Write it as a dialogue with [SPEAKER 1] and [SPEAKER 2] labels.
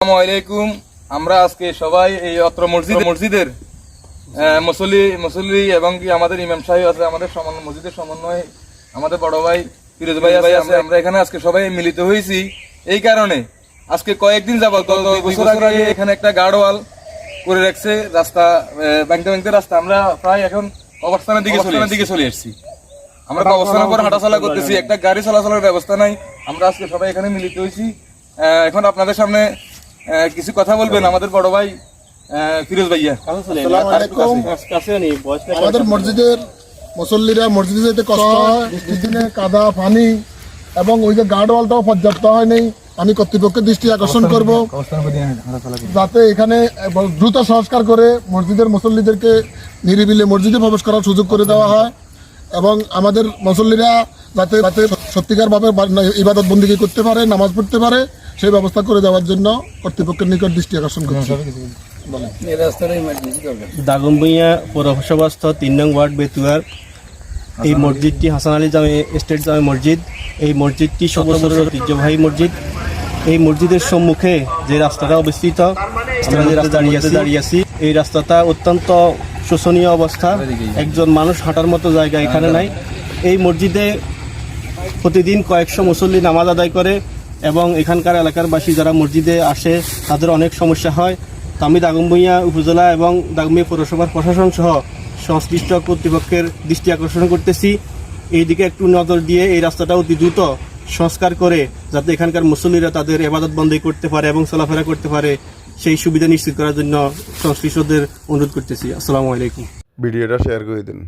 [SPEAKER 1] আসসালামু আলাইকুম। আমরা আজকে সবাই এই অত্র মসজিদের মুসল্লি এবং কি আমাদের ইমাম সাহেব আছে, আমাদের মসজিদের সমন্বয় আমাদের বড় ভাই ফিরোজ ভাই আছে। আমরা এখানে আজকে সবাই মিলিত হয়েছি এই কারণে, আজকে কয়েকদিন যাবত গত 2 বছর আগে এখানে একটা গার্ডওয়াল করে রাখছে, রাস্তা ভাঙতে রাস্তা আমরা প্রায় এখন অবস্থানের দিকে চলে এসেছি। আমরা তো অবস্থানের পর হাঁটাচলা করতেছি, একটা গাড়ি চলাচলের ব্যবস্থা নাই। আমরা আজকে সবাই এখানে মিলিত হয়েছি। এখন আপনাদের সামনে কিছু কথা বলবেন আমাদের বড় ভাই ফিরোজ ভাইয়া।
[SPEAKER 2] আমাদের মসজিদের মুসল্লিরা মসজিদে যেতে কষ্ট হয়, বৃষ্টির দিনে কাদা পানি এবং ওই যে গার্ডওয়ালটাও পর্যাপ্ত হয়নি। আমি কর্তৃপক্ষের দৃষ্টি আকর্ষণ করব যাতে এখানে দ্রুত সংস্কার করে মসজিদের মুসল্লিদেরকে নিরিবিলি মসজিদে প্রবেশ করার সুযোগ করে দেওয়া হয় এবং আমাদের মুসল্লিরা যাতে সত্যিকার ভাবে ইবাদত বন্দিগি করতে পারে, নামাজ পড়তে পারে, সেই ব্যবস্থা করে দেওয়ার জন্য কর্তৃপক্ষের নিকট দৃষ্টি আকর্ষণ করছি।
[SPEAKER 3] দাগনভূঞা পৌরসভাস্থ 3 নং ওয়ার্ড বেতুয়ার এই মসজিদটি হাসান আলী জামে স্টেট জামে মসজিদ। এই মসজিদটি 100 বছরের ঐতিহ্যবাহী মসজিদ। এই মসজিদের সম্মুখে যে রাস্তাটা অবস্থিত, আমরা যে রাস্তা দাঁড়িয়ে আছি, এই রাস্তাটা অত্যন্ত শোচনীয় অবস্থা। একজন মানুষ হাঁটার মতো জায়গা এখানে নাই। এই মসজিদে প্রতিদিন কয়েকশো মুসল্লি নামাজ আদায় করে এবং এখানকার এলাকার বাসী যারা মসজিদে আসে তাদের অনেক সমস্যা হয়। তো আমি দাগনভূঞা উপজেলা এবং দাগনভূঞা পৌরসভার প্রশাসন সহ সংশ্লিষ্ট কর্তৃপক্ষের দৃষ্টি আকর্ষণ করতেছি, এই দিকে একটু নজর দিয়ে এই রাস্তাটা অতি দ্রুত সংস্কার করে যাতে এখানকার মুসল্লিরা তাদের ইবাদত বন্দেগী করতে পারে এবং চলাফেরা করতে পারে, সেই সুবিধা নিশ্চিত করার জন্য সংশ্লিষ্টদের অনুরোধ করতেছি। আসসালামু আলাইকুম।
[SPEAKER 4] ভিডিওটা শেয়ার করে দিন।